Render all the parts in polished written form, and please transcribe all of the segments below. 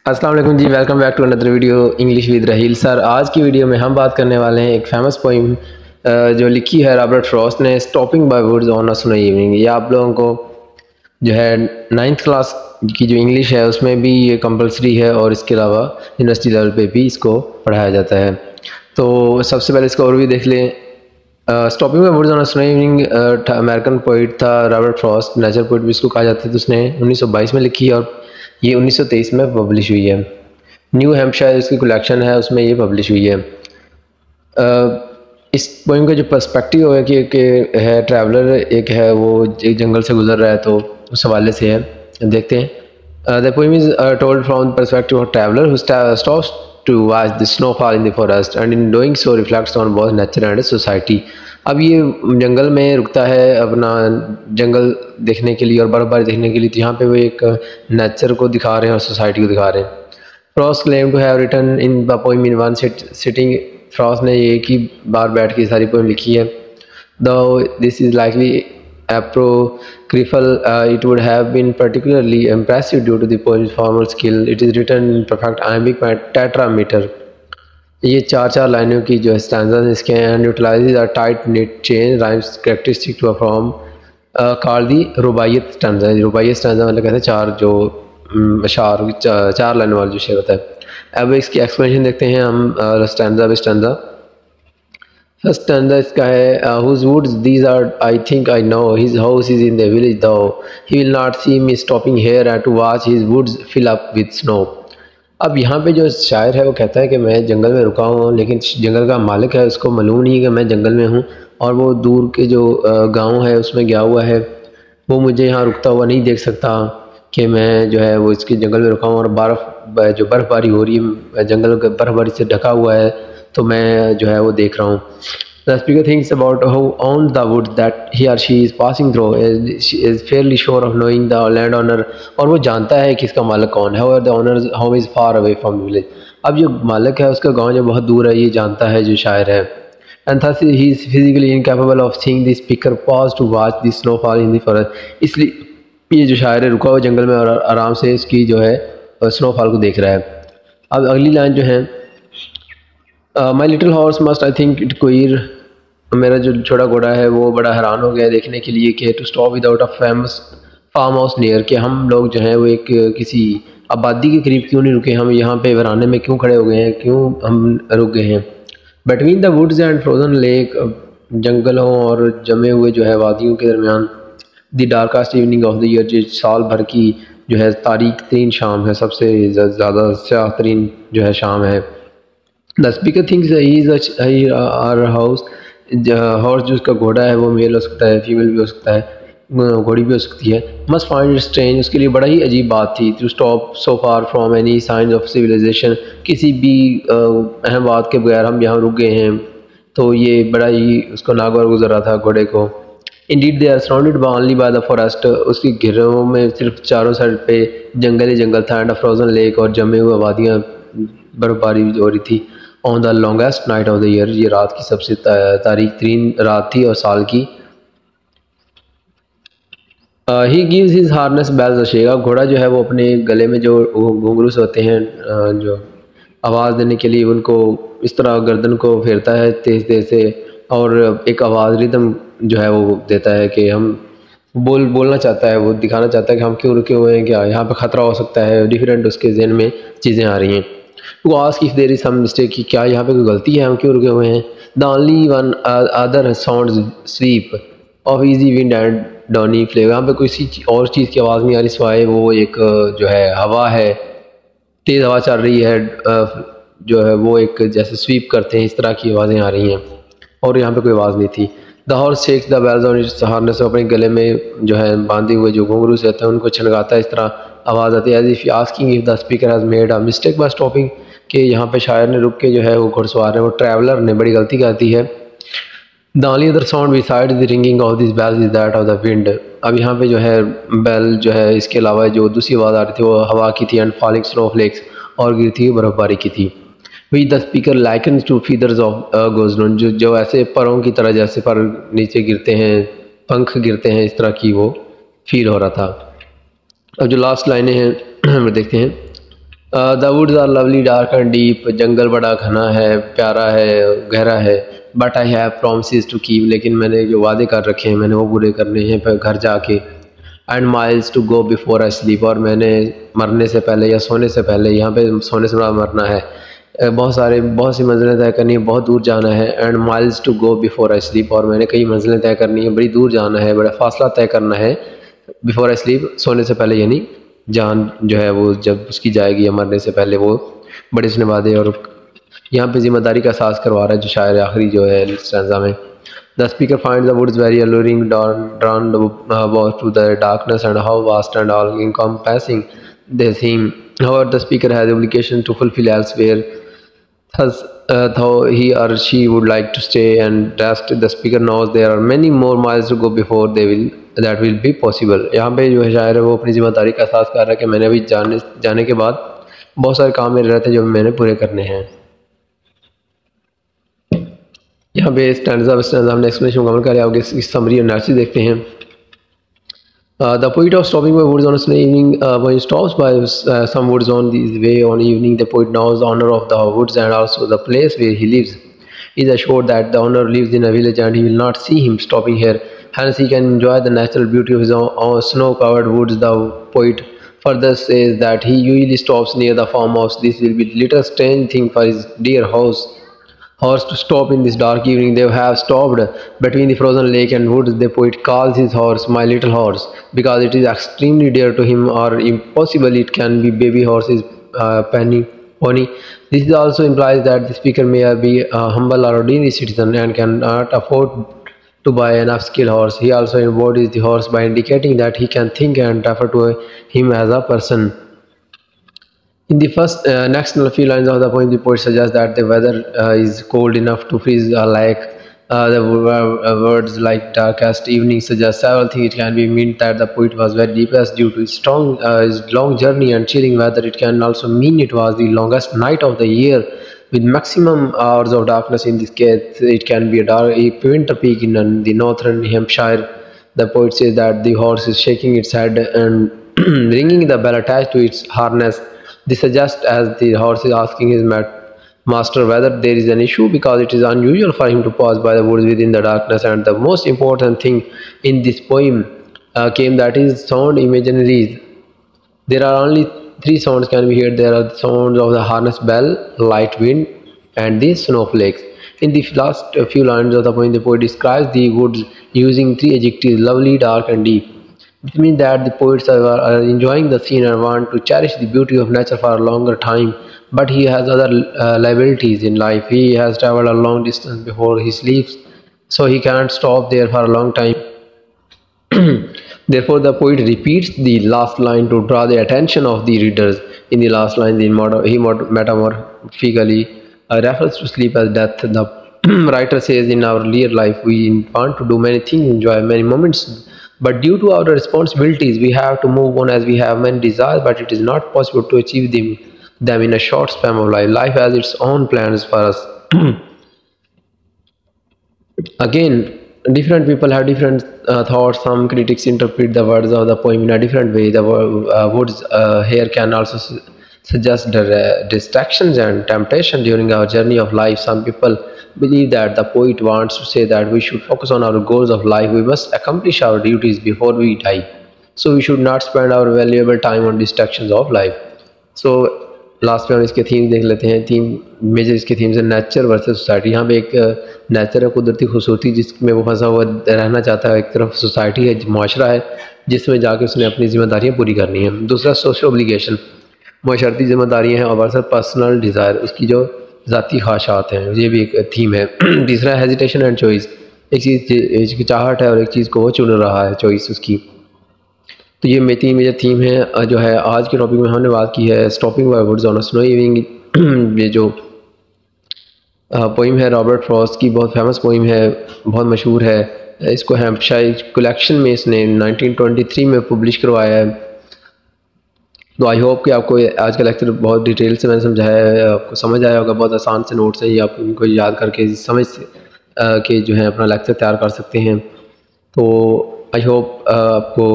अस्सलाम वालेकुम जी, welcome back to another video English with Raheel sir. आज की वीडियो में हम बात करने वाले हैं एक फेमस पोइम जो लिखी है रॉबर्ट फ्रॉस्ट ने, stopping by woods on a sunny evening. ये आप लोगों को जो है 9th क्लास की जो इंग्लिश है उसमें भी ये कंपलसरी है और इसके अलावा यूनिवर्सिटी लेवल पे भी इसको पढ़ाया जाता है। तो सबसे पहले इसका ओवरव्यू देख लें। Stopping by woods on a sunny evening American poet था रॉबर्ट फ्रॉस्ट, नेचर पोइट भी इसको कहा जाता है। तो उसने 1922 में लिखी है और ये 1923 में पब्लिश हुई है। न्यू हैम्पशायर इसकी कलेक्शन है, उसमें ये पब्लिश हुई है। इस पोइम का जो पर्सपेक्टिव है कि है ट्रैवलर एक है, वो एक जंगल से गुजर रहा है, तो उस हवाले से है। देखते हैं। The poem is told from the perspective of traveller who stops to watch the snowfall in the forest and in doing so reflects on both nature and society. अब ये जंगल में रुकता है अपना जंगल देखने के लिए और बर्फबारी देखने के लिए, तो यहाँ पे वो एक नेचर को दिखा रहे हैं और सोसाइटी को दिखा रहे हैं। Frost claim to have written in the poem in one sitting. Frost ने ये एक ही बार बैठ के सारी पोइम लिखी है। दो this is likely apocryphal, it would have been particularly impressive due to the poem's formal skill. It is written in perfect iambic tetrameter. ये चार लाइनों की जो स्टैंजा इसके हैं, and utilises a tight knit chain rhymes characteristic to a form called the Rubaiyat stanza. Rubaiyat stanza मतलब कहते हैं चार जो अशार चार लाइनों वाला जो शेर होता है। अब इसकी एक्सप्लेनेशन देखते हैं हम stanza by stanza. First stanza इसका है whose woods these are I think I know, his house is in the village though he will not see me stopping here and to watch his woods fill up with snow। अब यहाँ पे जो शायर है वो कहता है कि मैं जंगल में रुका हूँ, लेकिन जंगल का मालिक है उसको मालूम नहीं है कि मैं जंगल में हूँ, और वो दूर के जो गांव है उसमें गया हुआ है, वो मुझे यहाँ रुकता हुआ नहीं देख सकता कि मैं जो है वो इसके जंगल में रुका हूँ। और जो बर्फ़बारी हो रही है, जंगल बर्फ़बारी से ढका हुआ है, तो मैं जो है वो देख रहा हूँ। The speaker thinks about who owns the wood that he or she is passing through. She is fairly sure of knowing the landowner, और वो जानता है कि इसका मालिक कौन है। However, the owner's home is far away from the village. अब जो मालिक है उसका गांव जो बहुत दूर है, ये जानता है जो शायर है। And thus he is physically incapable of seeing the speaker pause to watch the snowfall in the forest. इसलिए ये जो शायर है रुका हुआ जंगल में और आराम से इसकी जो है स्नोफॉल को देख रहा है। अब अगली लाइन जो है, my little horse must I think it queer. मेरा जो छोटा घोड़ा है वो बड़ा हैरान हो गया देखने के लिए कि to stop without a famous farmhouse near, कि हम लोग जो हैं वो एक किसी आबादी के करीब क्यों नहीं रुके, हम यहाँ पे वराने में क्यों खड़े हो गए हैं, क्यों हम रुक गए हैं। Between the woods and frozen lake, जंगलों और जमे हुए जो है वादियों के दरमियान, the darkest evening of the year, जो साल भर की जो है तारीख तरीन शाम है, सबसे ज़्यादा स्याह तरीन जो है शाम है। The speaker thinks he is our house. Horse जो उसका घोड़ा है वो मेल हो सकता है, फीमेल भी हो सकता है, घोड़ी भी हो सकती है। मस्ट फाइंड इट स्ट्रेंज, उसके लिए बड़ा ही अजीब बात थी। To stop so far from any science of civilisation, किसी भी अहम बात के बगैर हम यहाँ रुक गए हैं, तो ये बड़ा ही उसको नागवार गुजर रहा था घोड़े को। Indeed they are surrounded only by the forest, उसकी घिरों में सिर्फ चारों साइड पे जंगल ही जंगल था, एंड अ फ्रोजन लेक, और जमे हुए वादियाँ, बर्फबारी हो रही थी। On the longest night of the year, ये रात की सबसे तारीख तरीन रात थी और साल की। He gives his harness bells a shake, घोड़ा जो है वो अपने गले में जो घुंघरू से होते हैं जो आवाज़ देने के लिए, उनको इस तरह गर्दन को फेरता है तेज़ तेज़ से, और एक आवाज़ रिदम जो है वो देता है कि हम बोलना चाहता है, वो दिखाना चाहता है कि हम क्यों रुके हुए हैं, क्या यहाँ पे ख़तरा हो सकता है, डिफरेंट उसके जहन में चीज़ें आ रही हैं। To ask if there is some mistake, कि क्या यहाँ पे कोई गलती है, हम क्यों रुके हुए हैं। The only one other sound sweep of easy wind and downy flavour, यहाँ पे कोई और चीज़ की आवाज़ नहीं आ रही सिवाय वो एक जो है हवा है, तेज़ हवा चल रही है, जो है वो एक जैसे स्वीप करते हैं इस तरह की आवाज़ें आ रही हैं, और यहाँ पे कोई आवाज़ नहीं थी। The horse shakes the bells on its harness, अपने गले में जो है बांधे हुए जो घुंघरू से होते हैं उनको छनगाता है, इस तरह आवाज़ आती है। As if asking if the speaker has made a mistake by stopping, कि यहाँ पे शायर ने रुक के जो है वो घुड़सवार है, वो ट्रैवलर ने बड़ी गलती करती है। The only other sound beside the ringing of this bells is that of the wind, अब यहाँ पे जो है बेल जो है इसके अलावा जो दूसरी आवाज़ आ रही थी वो हवा की थी, एंड फॉलिंग स्नोफ्लेक्स, और गिरती हुई बर्फबारी की थी। Which the speaker likens to feathers of गोजनोन, जो ऐसे परों की तरह जैसे पर नीचे गिरते हैं, पंख गिरते हैं, इस तरह की वो फील हो रहा था। अब जो लास्ट लाइनें हैं देखते हैं। The woods are lovely dark and deep, जंगल बड़ा घना है, प्यारा है, गहरा है। But I have promises to keep, लेकिन मैंने जो वादे कर रखे हैं मैंने वो पूरे करने हैं पर घर जाके। And miles to go before I sleep, और मैंने मरने से पहले या सोने से पहले, यहाँ पे सोने से बड़ा मरना है, बहुत सी मंजिलें तय करनी है, बहुत दूर जाना है। And miles to go before I sleep, और मैंने कई मंजिलें तय करनी है, बड़ी दूर जाना है, बड़ा फासला तय करना है। बिफोर आई स्लीप, सोने से पहले, यानी जान जो है वो जब उसकी जाएगी या मरने से पहले, वो बड़े उसने वादे। और यहाँ पे जिम्मेदारी का एहसास करवा रहा है जो शायर आखिरी जो है स्टैंजा में। The speaker finds the woods very alluring, drawn to the darkness and how vast and all encompassing they seem. However, the speaker has obligations to fulfill elsewhere. Thus, though he or she would like to stay and rest, the speaker knows there are many more miles to go before that will be possible. यहाँ पे जो है शायर है वो अपनी जिम्मेदारी का एहसास कर रहा है कि मैंने अभी जाने के बाद बहुत सारे काम मेरे रहते हैं जो मैंने पूरे करने हैं। यहाँ पे स्टैंडर्ड हमने एक्सप्लेनेशन मुकम्मल कर आगे इसकी समरी और एनालिसिस देखते हैं। The poet of stopping by woods on a snowy evening, when he stops by some woods on his way on evening, the poet knows the owner of the woods and also the place where he lives. He is assured that the owner lives in a village and he will not see him stopping here. Hence, he can enjoy the natural beauty of his own snow-covered woods. The poet further says that he usually stops near the farmhouse. This will be a little strange thing for his dear horse to stop in this dark evening. They have stopped between the frozen lake and woods. The poet calls his horse my little horse because it is extremely dear to him, or impossible it can be baby horse's pony. This also implies that the speaker may be a humble or ordinary citizen and cannot afford to buy an upscale horse. He also embodies the horse by indicating that he can think and refer to him as a person. In the next few lines of the poem, the poet suggests that the weather is cold enough to freeze a lake. The words like darkest evening suggest several things. It can be meant that the poet was very depressed due to his long journey and chilling weather. It can also mean it was the longest night of the year with maximum hours of darkness. In this case, it can be a winter peak in the northern Hampshire. The poet says that the horse is shaking its head and ringing the bell attached to its harness. This suggests as the horse is asking his master whether there is an issue, because it is unusual for him to pause by the woods within the darkness. And the most important thing in this poem came, that is sound imagery. There are only three sounds can be heard. There are the sounds of the harness bell, light wind, and the snowflakes. In the last few lines of the poem, the poet describes the woods using three adjectives: lovely, dark, and deep. It means that the poets are enjoying the scene and want to cherish the beauty of nature for a longer time. But he has other liabilities in life. He has traveled a long distance before he sleeps, so he can't stop there for a long time. Therefore, the poet repeats the last line to draw the attention of the readers. In the last line, he metaphorically refers to sleep as death. The writer says, in our real life, we want to do many things, enjoy many moments, but due to our responsibilities, we have to move on as we have many desires, but it is not possible to achieve them in a short span of life. Life has its own plans for us. Again, different people have different thoughts. Some critics interpret the words of the poem in a different way. The woods here can also suggest distractions and temptation during our journey of life. Some people believe that the poet wants to say that we should focus on our goals of life. We must accomplish our duties before we die. So we should not spend our valuable time on distractions of life. So last में हम इसके theme देख लेते हैं। Theme major इसके themes है nature versus society. यहाँ पे एक नेचर है, कुदरती खूबसूरती, जिसमें वो फंसा हुआ रहना चाहता है। एक तरफ सोसाइटी है, माशरा है, जिसमें जाके उसने अपनी जिम्मेदारियाँ पूरी करनी है। दूसरा सोशल ओब्लिगेशन, माशरती जिम्मेदारियाँ हैं। और वर्सेस पर्सनल डिज़ायर, उसकी जो ज़ाती ख्वाहिशात हैं, ये भी एक थीम है। तीसरा हेजिटेशन एंड चॉइस, एक चीज़ की चाहत है और एक चीज़ को वो चुन रहा है, चॉइस उसकी। तो ये तीन मेजर थीम है जो है आज के टॉपिक में हमने बात की है stopping by woods on a snow evening. ये जो पोइम है रॉबर्ट फ्रॉस्ट की, बहुत फेमस पोइम है, बहुत मशहूर है। इसको हैम्पशायर कलेक्शन में इसने 1923 में पब्लिश करवाया है। तो आई होप कि आपको आज का लेक्चर बहुत डिटेल से मैंने समझाया है, आपको समझ आया होगा। बहुत आसान से नोट्स है, ये आप उनको याद करके समझ के जो है अपना लेक्चर तैयार कर सकते हैं। तो आई होप आपको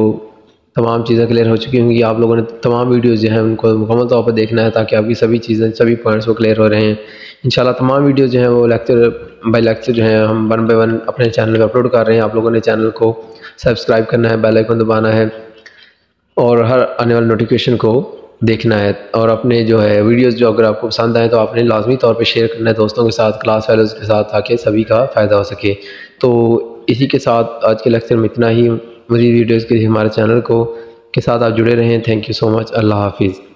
तमाम चीज़ें क्लियर हो चुकी होंगी। आप लोगों ने तमाम वीडियोज़ जो हैं उनको मुकम्मल तौर पर देखना है ताकि आपकी सभी चीज़ें, सभी पॉइंट्स वो क्लियर हो रहे हैं। इंशाल्लाह तमाम वीडियोज़ जो हैं वो लेक्चर बाय लेक्चर जो हैं हम 1 बाय 1 अपने चैनल पे अपलोड कर रहे हैं। आप लोगों ने चैनल को सब्सक्राइब करना है, बेल आइकन दबाना है और हर आने वाले नोटिफिकेशन को देखना है। और अपने जो है वीडियोज़ जो अगर आपको पसंद आए तो आपने लाजमी तौर पे शेयर करना है दोस्तों के साथ, क्लास फेलोज़ के साथ, ताकि सभी का फ़ायदा हो सके। तो इसी के साथ आज के लेक्चर में इतना ही। मज़ीद वीडियोज़ के लिए हमारे चैनल को के साथ आप जुड़े रहें। Thank you so much. अल्लाह हाफ़िज़।